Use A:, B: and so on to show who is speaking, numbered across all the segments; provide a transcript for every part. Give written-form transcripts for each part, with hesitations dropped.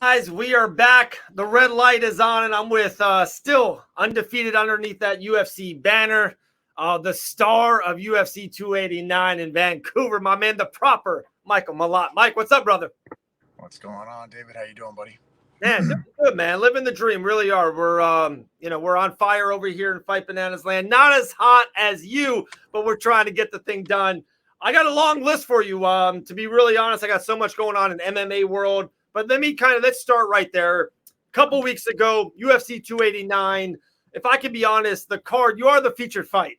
A: Guys, we are back. The red light is on, and I'm with still undefeated underneath that UFC banner, the star of UFC 289 in Vancouver, my man, the proper Michael Malott. Mike, what's up, brother?
B: What's going on, David? How you doing, buddy?
A: Man, doing good, man. Living the dream, really are. We're on fire over here in Fight Bananas Land. Not as hot as you, but we're trying to get the thing done. I got a long list for you. To be really honest, I got so much going on in MMA world. But let's start right there. A couple weeks ago, UFC 289. If I can be honest, the card, you are the featured fight.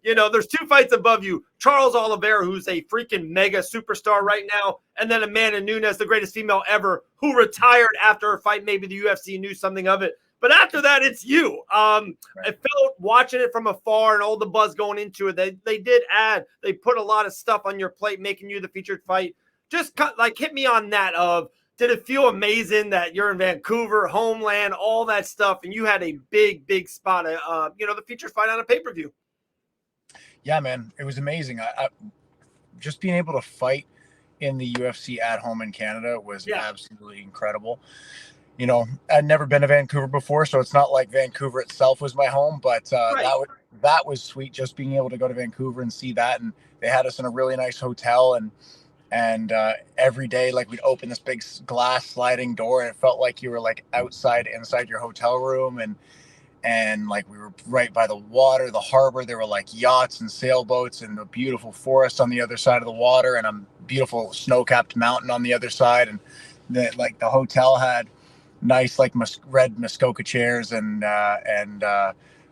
A: There's two fights above you. Charles Oliveira, who's a freaking mega superstar right now, and then Amanda Nunes, the greatest female ever, who retired after her fight. Maybe the UFC knew something of it. But after that, it's you. Right. I felt watching it from afar and all the buzz going into it. They put a lot of stuff on your plate, making you the featured fight. Just hit me on that of, did it feel amazing that you're in Vancouver, homeland, all that stuff, and you had a big spot, the featured fight on a pay-per-view?
B: Yeah, man, it was amazing. I just being able to fight in the UFC at home in Canada was absolutely incredible. You know, I'd never been to Vancouver before, so it's not like Vancouver itself was my home, but right. that was sweet, just being able to go to Vancouver and see that. And they had us in a really nice hotel, and every day, like, we'd open this big glass sliding door, and it felt like you were like inside your hotel room, and like we were right by the water, the harbor. There were like yachts and sailboats and a beautiful forest on the other side of the water, and a beautiful snow-capped mountain on the other side. And the hotel had nice red Muskoka chairs and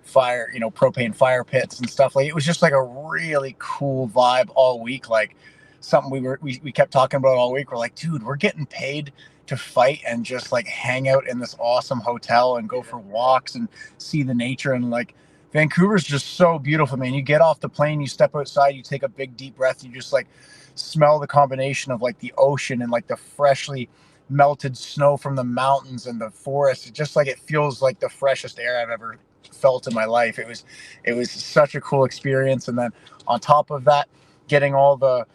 B: fire, propane fire pits and stuff. Like, it was just like a really cool vibe all week. Like, something we kept talking about all week. We're like, dude, we're getting paid to fight and just like hang out in this awesome hotel and go for walks and see the nature. And like, Vancouver's just so beautiful, man. You get off the plane, you step outside, you take a big deep breath, you just like smell the combination of like the ocean and like the freshly melted snow from the mountains and the forest. It just like, it feels like the freshest air I've ever felt in my life. It was such a cool experience. And then on top of that, getting all the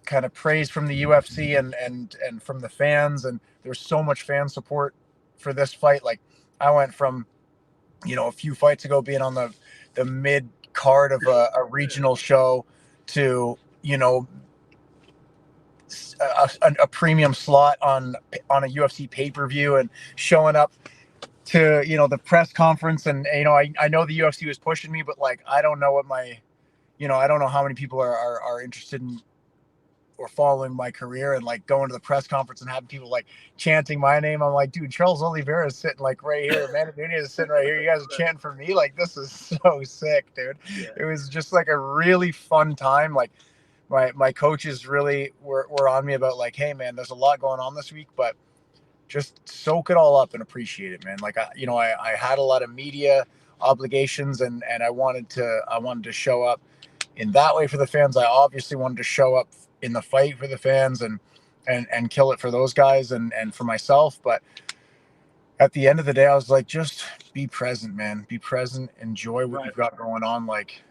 B: kind of praise from the UFC and from the fans, and there's so much fan support for this fight. Like, I went from, a few fights ago being on the mid card of a regional show to, a premium slot on a UFC pay-per-view, and showing up to, the press conference. And, I know the UFC was pushing me, but like, I don't know what I don't know how many people are interested in or following my career, and like going to the press conference and having people like chanting my name. I'm like, dude, Charles Oliveira is sitting like right here. Amanda Nunes is sitting right here. You guys are chanting for me. Like, this is so sick, dude. Yeah. It was just like a really fun time. Like, my coaches really were on me about like, hey man, there's a lot going on this week, but just soak it all up and appreciate it, man. Like, I had a lot of media obligations, and I wanted to show up in that way for the fans. I obviously wanted to show up in the fight for the fans and kill it for those guys and for myself. But at the end of the day, I was like, just be present, man. Be present. Enjoy what you've got going on. Like,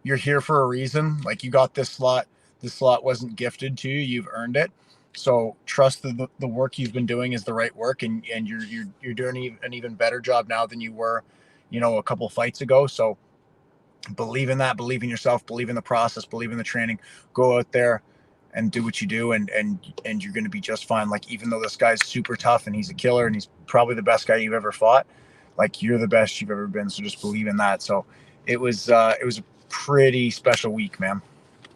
B: you're here for a reason. Like, you got this slot. This slot wasn't gifted to you. You've earned it. So trust the work you've been doing is the right work, and you're doing an even better job now than you were, a couple fights ago. So believe in that, believe in yourself, believe in the process, believe in the training. Go out there and do what you do, and you're going to be just fine. Like, even though this guy's super tough and he's a killer and he's probably the best guy you've ever fought, like, you're the best you've ever been. So just believe in that. So it was a pretty special week, man.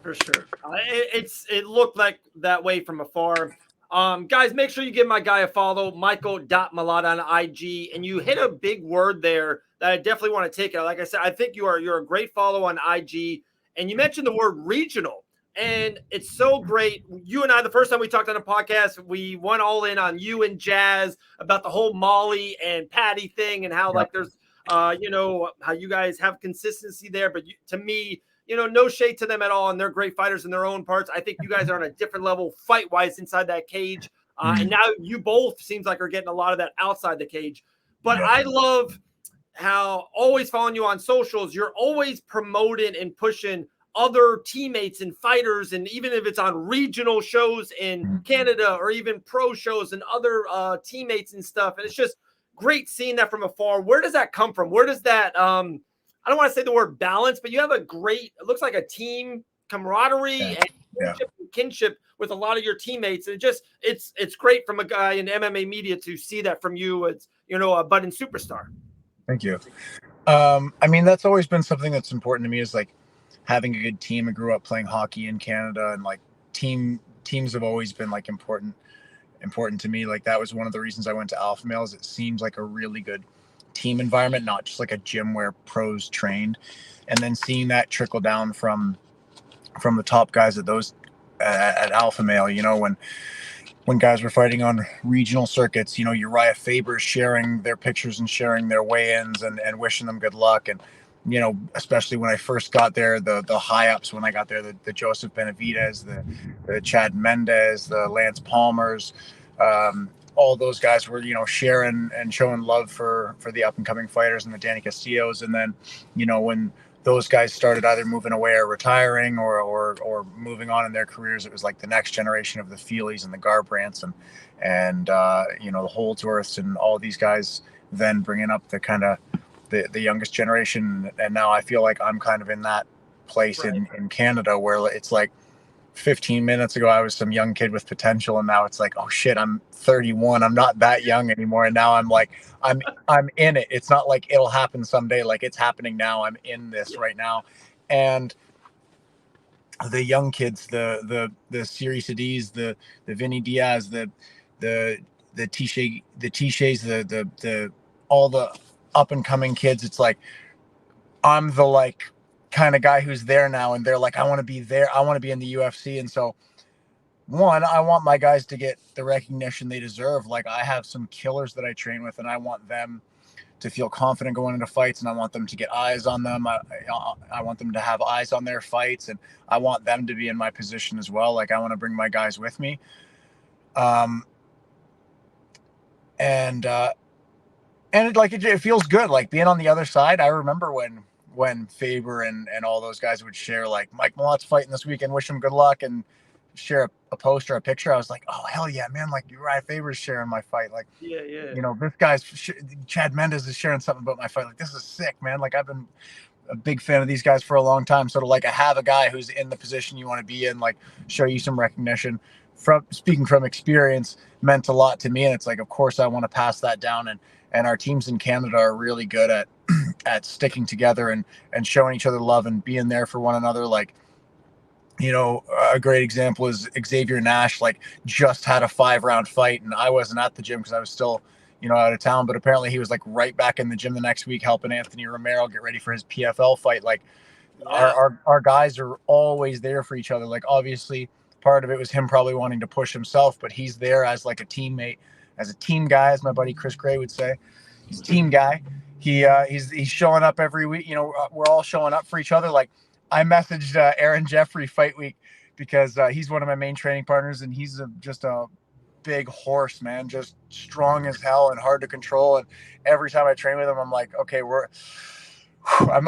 A: For sure. It looked like that way from afar. Guys, make sure you give my guy a follow, Michael.Malott on IG. And you hit a big word there that I definitely want to take it. Like I said, I think you're a great follow on IG. And you mentioned the word regional. And it's so great. You and I, the first time we talked on a podcast, we went all in on you and Jazz about the whole Molly and Patty thing, and how like there's, how you guys have consistency there. But to me, no shade to them at all, and they're great fighters in their own parts. I think you guys are on a different level fight-wise inside that cage. And now you both seems like are getting a lot of that outside the cage. But I love how, always following you on socials, you're always promoting and pushing other teammates and fighters, and even if it's on regional shows in Canada or even pro shows and other teammates and stuff. And it's just great seeing that from afar. Where does that come from? Where does that, I don't want to say the word balance, but you have a great, it looks like a team camaraderie and kinship with a lot of your teammates. And it's great from a guy in MMA media to see that from you as, a budding superstar.
B: Thank you. I mean, that's always been something that's important to me, is like having a good team. I grew up playing hockey in Canada, and like teams have always been like important to me. Like that was one of the reasons I went to Alpha Males. It seems like a really good team environment, not just like a gym where pros trained. And then seeing that trickle down from the top guys at those at Alpha Male, when guys were fighting on regional circuits, Uriah Faber's sharing their pictures and sharing their weigh-ins and wishing them good luck. And, especially when I first got there, the high ups, when I got there, the Joseph Benavidez, the Chad Mendez, the Lance Palmers, all those guys were, sharing and showing love for the up and coming fighters and the Danny Castillos. And then, when those guys started either moving away or retiring or moving on in their careers, it was like the next generation of the Feelys and the Garbrandts and the Holdsworths and all these guys then bringing up the kind of the youngest generation. And now I feel like I'm kind of in that place in Canada where it's like 15 minutes ago I was some young kid with potential, and now it's like, oh shit, I'm 31, I'm not that young anymore. And now I'm like, I'm in it. It's not like it'll happen someday, like it's happening now. I'm in this right now. And the young kids, the Siri Sadiz, the Vinny Diaz, the Tishays, the all the up and coming kids, it's like I'm the like kind of guy who's there now, and they're like, I want to be there, I want to be in the UFC. And so one, I want my guys to get the recognition they deserve. Like I have some killers that I train with, and I want them to feel confident going into fights, and I want them to get eyes on them. I want them to have eyes on their fights, and I want them to be in my position as well. Like I want to bring my guys with me. And it feels good, like being on the other side. I remember when Faber and all those guys would share like Mike Malott's fighting this weekend, wish him good luck, and share a post or a picture. I was like, oh hell yeah, man! Like Uriah Faber's sharing my fight. Like, this guy's Chad Mendez is sharing something about my fight. Like this is sick, man. Like I've been a big fan of these guys for a long time. So to like have a guy who's in the position you want to be in, like show you some recognition, from speaking from experience, meant a lot to me. And it's like, of course I want to pass that down. And our teams in Canada are really good at sticking together and showing each other love and being there for one another. Like, a great example is Xavier Nash, like just had a 5-round fight, and I wasn't at the gym because I was still, out of town, but apparently he was like right back in the gym the next week helping Anthony Romero get ready for his PFL fight. Like our guys are always there for each other. Like obviously part of it was him probably wanting to push himself, but he's there as like a teammate, as a team guy, as my buddy Chris Gray would say. He's a team guy. He's showing up every week. We're all showing up for each other. Like I messaged Aaron Jeffrey fight week because he's one of my main training partners, and he's just a big horse, man, just strong as hell and hard to control. And every time I train with him, I'm like, okay,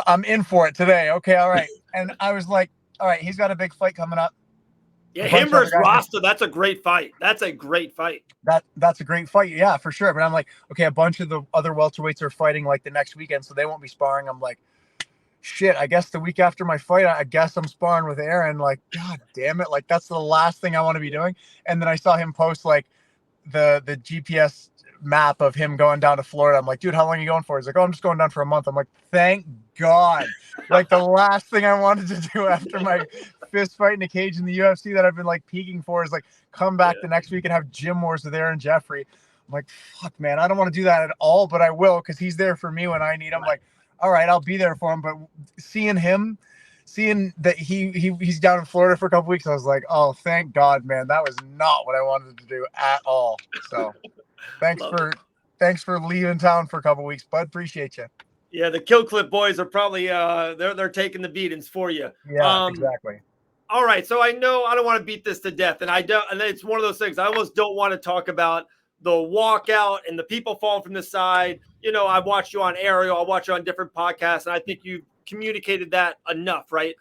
B: I'm in for it today. Okay, all right. And I was like, all right, he's got a big fight coming up.
A: Yeah, him versus Rasta, that's a great fight. That's a great fight.
B: That's a great fight, yeah, for sure. But I'm like, okay, a bunch of the other welterweights are fighting like the next weekend, so they won't be sparring. I'm like, shit, I guess the week after my fight, I guess I'm sparring with Aaron. Like, god damn it, like that's the last thing I want to be doing. And then I saw him post like the GPS map of him going down to Florida. I'm like, dude, how long are you going for? He's like, oh, I'm just going down for a month. I'm like, thank God. Like the last thing I wanted to do after my fist fight in a cage in the UFC that I've been like peaking for is like come back the next week and have gym wars with Aaron Jeffrey. I'm like, fuck, man, I don't want to do that at all, but I will because he's there for me when I need him. Like, all right, I'll be there for him. But seeing that he's down in Florida for a couple weeks, I was like, oh, thank God, man. That was not what I wanted to do at all. So thanks for leaving town for a couple weeks, bud. Appreciate you.
A: Yeah, the Kill Clip boys are probably they're taking the beatings for you.
B: Yeah, exactly.
A: All right, so I know I don't want to beat this to death, and it's one of those things I almost don't want to talk about the walkout and the people falling from the side. I watched you on Ariel, I watched you on different podcasts, and I think you communicated that enough, right?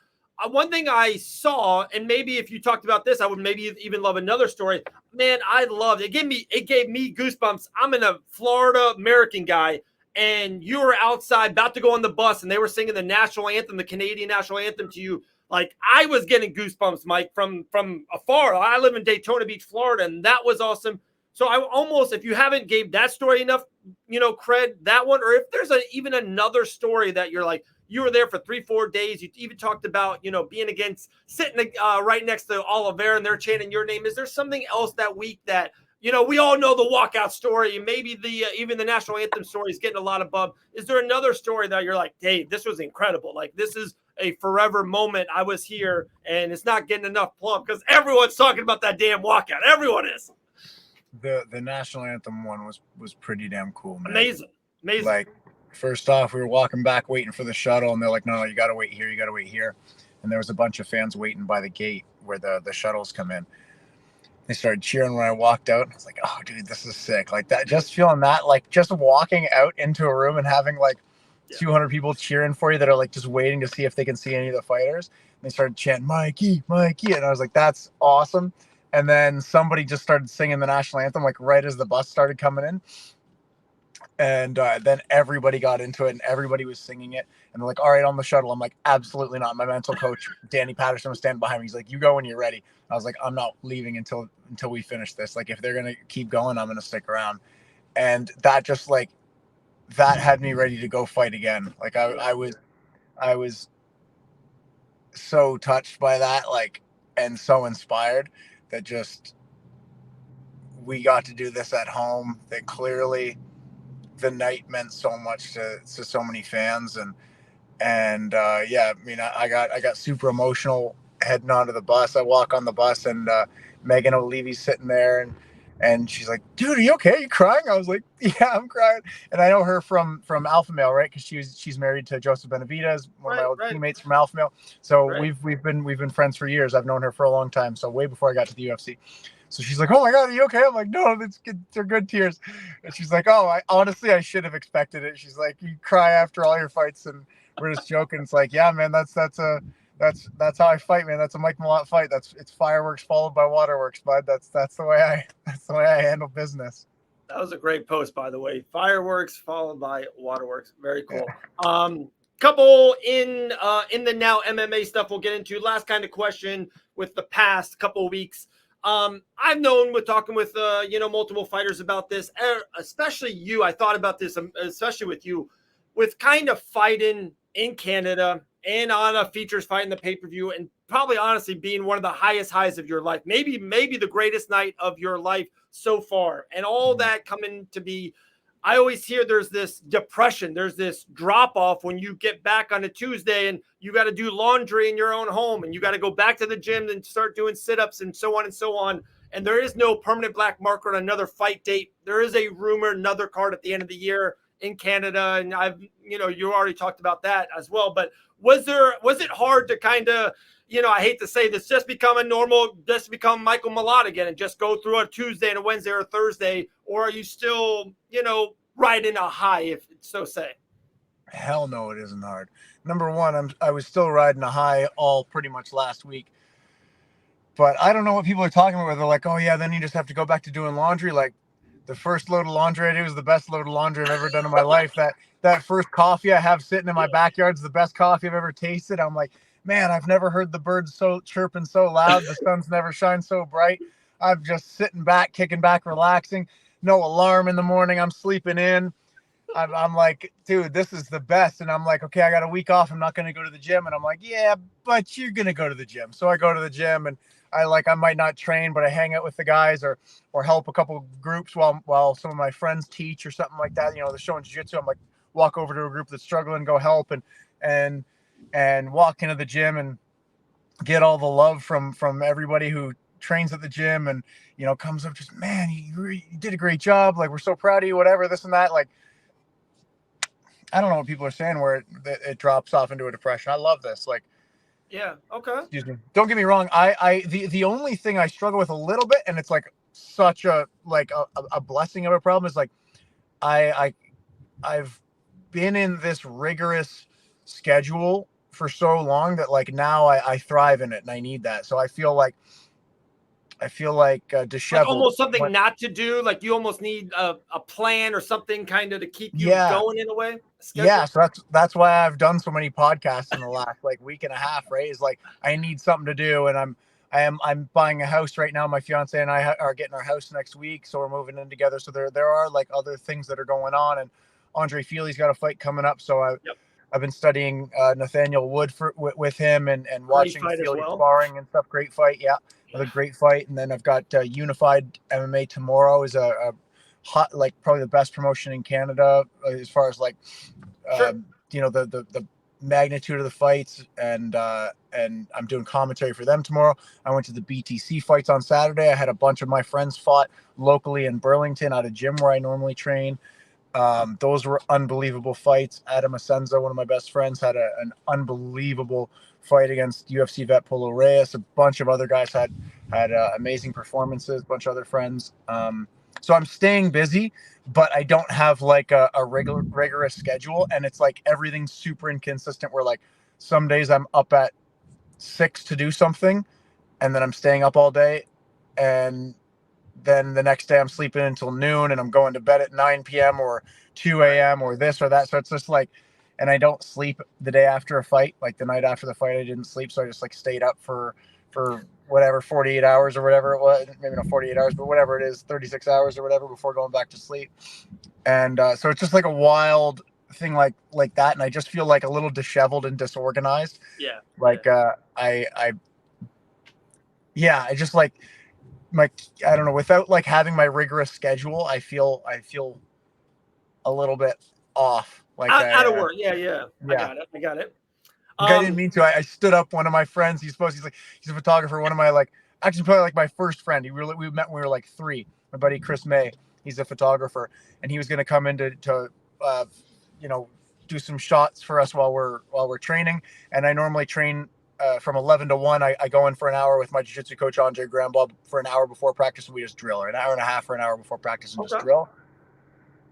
A: one thing I saw, and maybe if you talked about this, I would maybe even love another story. Man, I loved it. It gave me goosebumps. I'm in a Florida American guy, and you were outside about to go on the bus, and they were singing the national anthem, the Canadian national anthem to you. Like, I was getting goosebumps, Mike, from afar. I live in Daytona Beach, Florida, and that was awesome. So I almost, if you haven't gave that story enough, cred, that one, or if there's even another story that you're like, you were there for 3-4 days. You even talked about, being sitting right next to Oliveira and they're chanting your name. Is there something else that week that, we all know the walkout story and maybe even the national anthem story is getting a lot of buzz. Is there another story that you're like, Dave, this was incredible. Like, this is a forever moment. I was here and it's not getting enough plumb because everyone's talking about that damn walkout. Everyone is.
B: The national anthem one was pretty damn cool, man.
A: Amazing.
B: Like, first off, we were walking back waiting for the shuttle, and they're like, no, you got to wait here. And there was a bunch of fans waiting by the gate where the shuttles come in. They started cheering when I walked out. I was like, oh, dude, this is sick. Like, that, just feeling that, like, just walking out into a room and having, like, 200 people cheering for you that are, like, just waiting to see if they can see any of the fighters. And they started chanting, Mikey. And I was like, that's awesome. And then somebody just started singing the national anthem, like, right as the bus started coming in. And then everybody got into it and everybody was singing it. And they're like, all right, on the shuttle. I'm like, absolutely not. My mental coach, Danny Patterson, was standing behind me. He's like, you go when you're ready. I was like, I'm not leaving until we finish this. Like, if they're going to keep going, I'm going to stick around. And that just, like, that had me ready to go fight again. Like, I was so touched by that, like, and so inspired that just, we got to do this at home. That clearly the night meant so much to so many fans. And yeah, I mean, I got super emotional heading onto the bus. I walk on the bus and Megan O'Leary's sitting there and she's like, dude, are you okay? Are you crying? I was like, yeah, I'm crying. And I know her from Alpha Male, right? Because she's married to Joseph Benavidez, one of my old teammates from Alpha Male. So we've been friends for years. I've known her for a long time. So way before I got to the UFC. So she's like, oh my God, are you okay? I'm like, no, they're good tears. And she's like, oh, I should have expected it. She's like, you cry after all your fights. And we're just joking. It's like, yeah, man, that's how I fight, man. That's a Mike Malott fight. It's fireworks followed by waterworks, bud. That's the way I handle business.
A: That was a great post, by the way. Fireworks followed by waterworks. Very cool. Yeah. Couple in the now MMA stuff we'll get into. Last kind of question with the past couple of weeks. I've known with talking with multiple fighters about this, especially you. I thought about this, especially with you, with kind of fighting in Canada and on a features fight in the pay-per-view, and probably honestly being one of the highest highs of your life, maybe the greatest night of your life so far, and all that coming to be. I always hear there's this depression, there's this drop off when you get back on a Tuesday and you got to do laundry in your own home and you got to go back to the gym and start doing sit-ups and so on and so on. And there is no permanent black marker on another fight date. There is a rumor, another card at the end of the year in Canada. And you already talked about that as well. But was it hard to kind of, I hate to say this, just become Michael Malott again and just go through a Tuesday and a Wednesday or a Thursday? Or are you still, riding a high, if so say?
B: Hell no, it isn't hard. Number one, I was still riding a high all pretty much last week. But I don't know what people are talking about. They're like, oh yeah, then you just have to go back to doing laundry. Like, the first load of laundry I did was the best load of laundry I've ever done in my life. That first coffee I have sitting in my backyard is the best coffee I've ever tasted. I'm like, man, I've never heard the birds so chirping so loud. The sun's never shined so bright. I'm just sitting back, kicking back, relaxing. No alarm in the morning. I'm sleeping in. I'm like, dude, this is the best. And I'm like, okay, I got a week off. I'm not going to go to the gym. And I'm like, yeah, but you're going to go to the gym. So I go to the gym and I might not train, but I hang out with the guys or help a couple groups while some of my friends teach or something like that. They're showing jiu-jitsu. I'm like, walk over to a group that's struggling, go help and walk into the gym and get all the love from everybody who trains at the gym and, comes up just, man, you did a great job. Like, we're so proud of you, whatever, this and that. Like, I don't know what people are saying where it drops off into a depression. I love this. Like,
A: yeah. Okay.
B: Excuse me. Don't get me wrong. The only thing I struggle with a little bit, and it's like such a blessing of a problem, is like, I've been in this rigorous schedule for so long that like now I thrive in it and I need that. So I feel like
A: Like
B: disheveled.
A: almost something not to do. Like you almost need a plan or something kind of to keep you
B: Yeah.
A: going in a way.
B: Yeah, so that's why I've done so many podcasts in the last like week and a half, right? Is like I need something to do, and I'm buying a house right now. My fiance and I are getting our house next week, so we're moving in together. So there are like other things that are going on, and Andre Feely's got a fight coming up, so I've been studying Nathaniel Wood with him and
A: Great
B: watching
A: fight as
B: Feely
A: well.
B: sparring and stuff. Great fight, yeah, another great fight. And then I've got Unified MMA tomorrow is a hot, like probably the best promotion in Canada as far as like
A: Sure.
B: the magnitude of the fights, and I'm doing commentary for them tomorrow. I went to the BTC fights on Saturday. I had a bunch of my friends fought locally in Burlington at a gym where I normally train. Those were unbelievable fights. Adam Asenza, one of my best friends, had an unbelievable fight against UFC vet Polo Reyes. A bunch of other guys had amazing performances. A bunch of other friends. So I'm staying busy, but I don't have like a rigorous schedule, and it's like everything's super inconsistent. Where like some days I'm up at 6 to do something, and then I'm staying up all day, and then the next day I'm sleeping until noon, and I'm going to bed at 9 p.m. or 2 a.m. or this or that. So it's just like, and I don't sleep the day after a fight. Like the night after the fight, I didn't sleep, so I just like stayed up for whatever 48 hours or whatever it was. Maybe not 48 hours, but whatever it is, 36 hours or whatever before going back to sleep. And so it's just like a wild thing like that, and I just feel like a little disheveled and disorganized.
A: Yeah.
B: Like I just like I don't know, without like having my rigorous schedule, I feel a little bit off. Like
A: Out of work. Yeah. I got it.
B: I didn't mean to. I stood up one of my friends. He's a photographer. One of my actually probably like my first friend. We met when we were like 3. My buddy Chris May. He's a photographer, and he was going to come in to do some shots for us while we're training. And I normally train from 11 to 1. I go in for an hour with my jiu-jitsu coach Andre Grambob for an hour before practice, and we just drill, or an hour and a half or an hour before practice and just drill.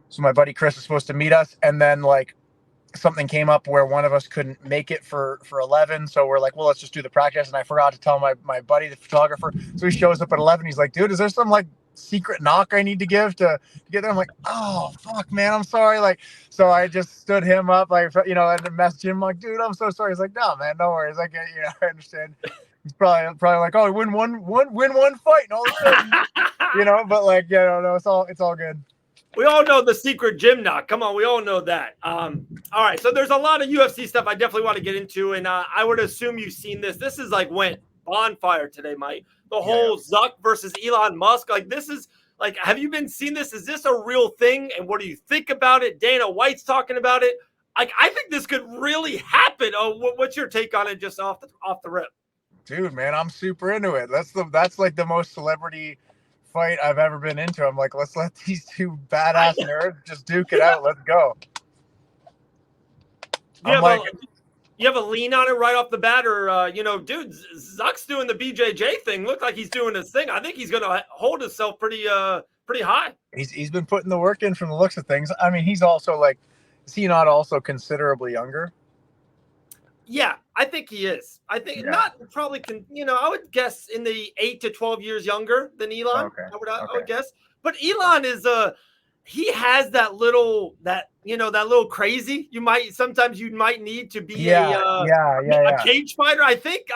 B: So my buddy Chris is supposed to meet us, and then like something came up where one of us couldn't make it for 11. So we're like, well, let's just do the practice. And I forgot to tell my buddy, the photographer. So he shows up at 11. He's like, dude, is there some like secret knock I need to give to get there? I'm like, oh fuck, man, I'm sorry. Like, so I just stood him up, like, and messaged him like, dude, I'm so sorry. He's like, no, man, no worries. I get you. I understand. He's probably like, oh, win one fight and all of a sudden, but like, no, it's all good.
A: We all know the secret gym knock. Come on, we all know that. All right, so there's a lot of UFC stuff I definitely want to get into, and I would assume you've seen this. This is like went bonfire today, Mike. The whole Zuck versus Elon Musk. Like this is like, have you been seeing this? Is this a real thing? And what do you think about it? Dana White's talking about it. Like I think this could really happen. Oh, what's your take on it? Just off the rip,
B: dude, man, I'm super into it. That's like the most celebrity fight I've ever been into. I'm like, let's let these two badass nerds just duke it out. Let's go.
A: You have a lean on it right off the bat, or dude, Zuck's doing the BJJ thing. Look like he's doing his thing. I think he's going to hold himself pretty high.
B: He's been putting the work in from the looks of things. I mean, he's also like, is he not also considerably younger?
A: Yeah, I think he is. I think not probably I would guess in the 8 to 12 years younger than Elon.
B: Okay.
A: I would guess. But Elon is he has that little crazy. Sometimes you might need to be a cage fighter. I think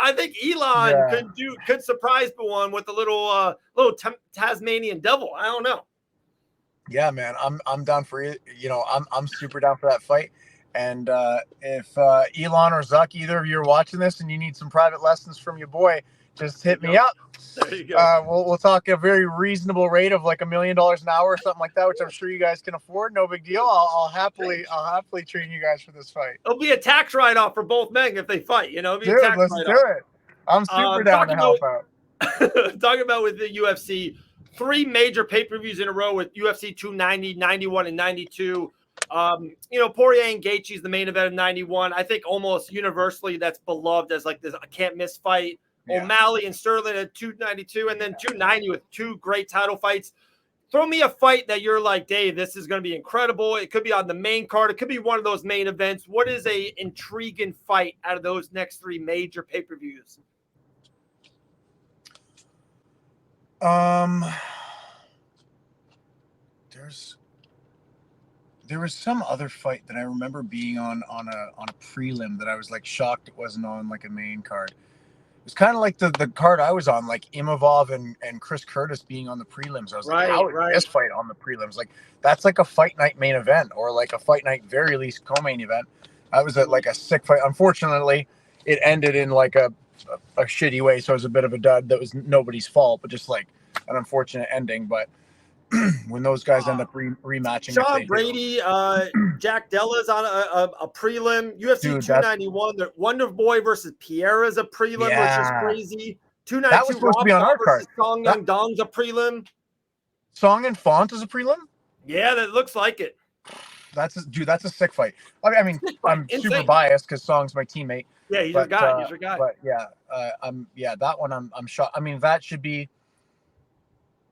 A: Elon could surprise one with a little Tasmanian devil. I don't know.
B: Yeah, man, I'm down for it. I'm super down for that fight. And if Elon or Zuck, either of you are watching this and you need some private lessons from your boy, just hit me up.
A: There you go.
B: We'll talk a very reasonable rate of like $1 million an hour or something like that, which I'm sure you guys can afford. No big deal. I'll happily train you guys for this fight.
A: It'll be a tax write-off for both men if they fight. Dude,
B: let's do it. I'm super down to help out.
A: Talking about with the UFC, 3 major pay-per-views in a row with UFC 290, 91, and 92. Poirier and Gaethje's the main event of 91. I think almost universally that's beloved as like this can't miss fight. Yeah. O'Malley and Sterling at 292, and then 290 with 2 great title fights. throw me a fight that you're like, Dave, this is going to be incredible. It could be on the main card. It could be one of those main events. What is a intriguing fight out of those next 3 major pay-per-views?
B: There was some other fight that I remember being on a prelim that I was like shocked it wasn't on like a main card. It was kind of like the card I was on, like Imavov and Chris Curtis being on the prelims. I was like, how is this fight on the prelims? Like, that's like a fight night main event, or like a fight night very least co-main event. I was at like a sick fight. Unfortunately, it ended in like a shitty way, so it was a bit of a dud. That was nobody's fault, but just like an unfortunate ending. But when those guys end up rematching,
A: Sean Brady, Jack Della's on a prelim. UFC 291. The Wonder Boy versus Pierre is a prelim, which is crazy. 292.
B: That was supposed to be on our card.
A: Song Young Dong's a prelim.
B: Song and Font is a prelim.
A: Yeah, that looks like it.
B: That's a sick fight. I mean, I'm super biased because Song's my teammate.
A: Yeah, he's your guy. He's your guy.
B: But yeah, that one I'm shocked. I mean, that should be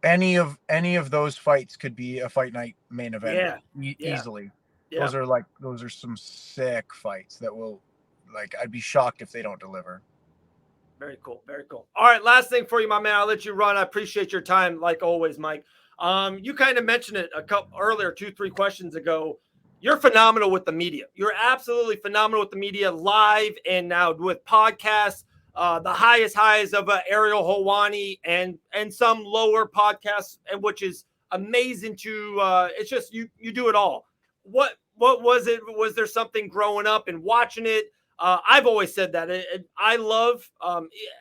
B: any of those fights could be a fight night main event. Easily. Yeah. Those are some sick fights that will, like, I'd be shocked if they don't deliver.
A: Very cool. Very cool. All right, last thing for you, my man. I'll let you run. I appreciate your time, like always, Mike. You kind of mentioned it a couple earlier, 2-3 questions ago. You're phenomenal with the media. You're absolutely phenomenal with the media, live and now with podcasts. The highest highs of Ariel Helwani and some lower podcasts, and which is amazing to. It's just you do it all. What was it? Was there something growing up and watching it? I've always said that I love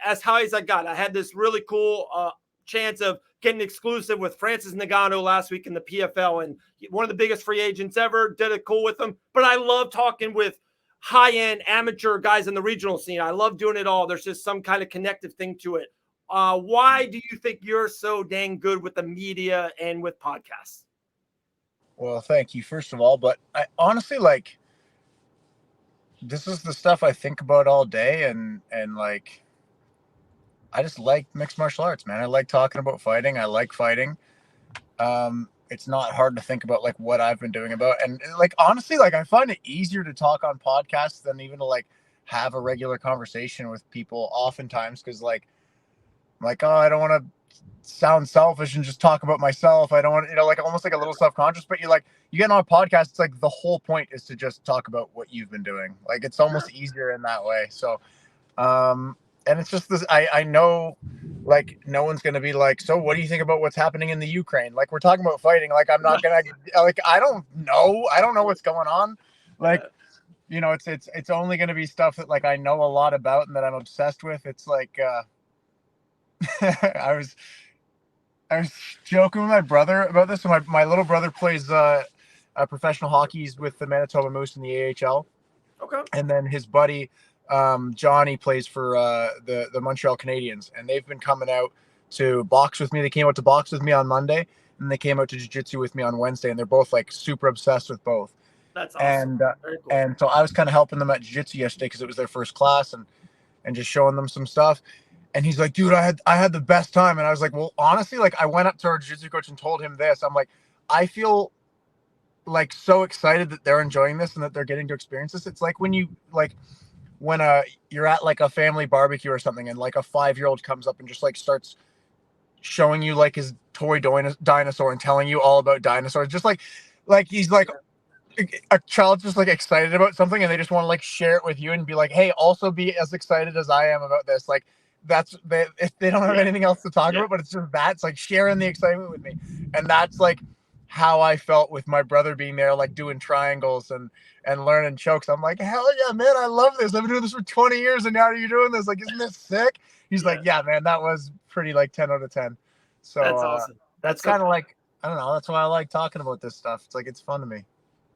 A: as high as I got. I had this really cool chance of getting exclusive with Francis Ngannou last week in the PFL, and one of the biggest free agents ever. Did it cool with him, but I love talking with high-end amateur guys in the regional scene. I love doing it all. There's just some kind of connective thing to it. Why do you think you're so dang good with the media and with podcasts?
B: Well, thank you, first of all. But I honestly, like, this is the stuff I think about all day, and like, I just like mixed martial arts, man. I like talking about fighting. I like fighting. It's not hard to think about like what I've been doing about, and like, honestly, like, I find it easier to talk on podcasts than even to like have a regular conversation with people oftentimes. Cause like, I'm like, oh, I don't want to sound selfish and just talk about myself. I don't want, like almost like a little self-conscious, but you get on a podcast. It's like the whole point is to just talk about what you've been doing. Like, it's almost easier in that way. So, and it's just this, I know, like, no one's going to be like, so what do you think about what's happening in the Ukraine? Like, we're talking about fighting. Like, I'm not going to, like, I don't know what's going on. Like, it's only going to be stuff that like I know a lot about and that I'm obsessed with. It's like, I was joking with my brother about this. So my little brother plays professional hockey with the Manitoba Moose in the AHL.
A: Okay.
B: And then his buddy, Johnny, plays for the Montreal Canadiens, and they've been coming out to box with me. They came out to box with me on Monday, and they came out to jiu-jitsu with me on Wednesday, and they're both like super obsessed with both.
A: That's awesome.
B: Very cool. And so I was kind of helping them at jiu-jitsu yesterday because it was their first class, and just showing them some stuff. And he's like, dude, I had the best time. And I was like, well, honestly, like, I went up to our jiu-jitsu coach and told him this. I'm like, I feel like so excited that they're enjoying this and that they're getting to experience this. It's like when you're at like a family barbecue or something, and like a 5-year-old comes up and just like starts showing you like his toy dinosaur and telling you all about dinosaurs. Just like he's like a child's just like excited about something, and they just want to like share it with you and be like, hey, also be as excited as I am about this. Like, if they don't have anything else to talk about, but it's just that, it's like sharing the excitement with me. And that's like how I felt with my brother being there, like doing triangles and learning chokes. I'm like, hell yeah, man, I love this. I've been doing this for 20 years and now you're doing this. Like, isn't this sick? He's like, yeah, man, that was pretty like 10 out of 10. So
A: that's awesome.
B: That's kind of like, I don't know. That's why I like talking about this stuff. It's like, it's fun to me.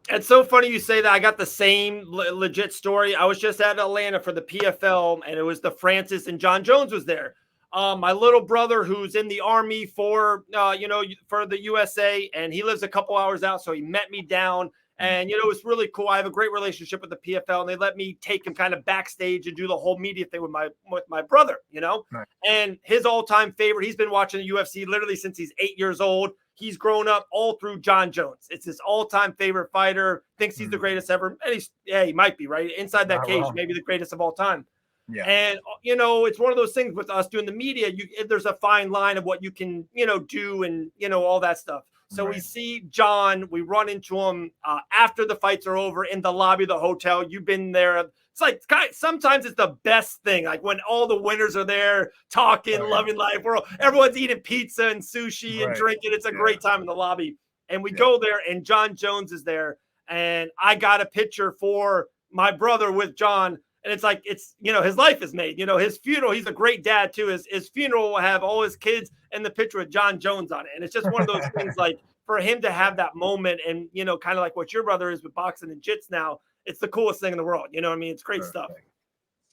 A: It's so funny you say that. I got the same legit story. I was just at Atlanta for the PFL, and it was the Francis, and John Jones was there. My little brother, who's in the Army for the USA, and he lives a couple hours out, so he met me down, and it was really cool. I have a great relationship with the PFL, and they let me take him kind of backstage and do the whole media thing with my brother,
B: Right.
A: And his all-time favorite, he's been watching the UFC literally since he's 8 years old. he's grown up all through John Jones. It's his all-time favorite fighter, thinks he's the greatest ever. And he might be, right? Inside that cage, maybe the greatest of all time. Yeah. And, it's one of those things with us doing the media, there's a fine line of what you can, do and, all that stuff. So we see John, we run into him after the fights are over in the lobby of the hotel. You've been there. It's like sometimes it's the best thing, like when all the winners are there talking, loving life. Everyone's eating pizza and sushi and drinking. It's a great time in the lobby. And we go there, and John Jones is there. And I got a picture for my brother with John. And it's like, his life is made. His funeral, he's a great dad too. His funeral will have all his kids and the picture with John Jones on it. And it's just one of those things, like, for him to have that moment and, kind of like what your brother is with boxing and jits now, it's the coolest thing in the world. You know what I mean? It's great stuff.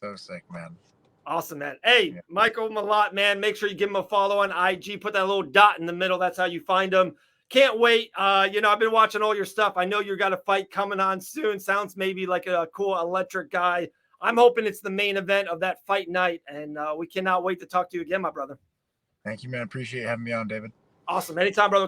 B: So sick, man.
A: Awesome, man. Hey, Michael Malott, man, make sure you give him a follow on IG. Put that little dot in the middle. That's how you find him. Can't wait. I've been watching all your stuff. I know you got a fight coming on soon. Sounds maybe like a cool electric guy. I'm hoping it's the main event of that fight night, and we cannot wait to talk to you again, my brother.
B: Thank you, man. Appreciate having me on, David.
A: Awesome. Anytime, brother.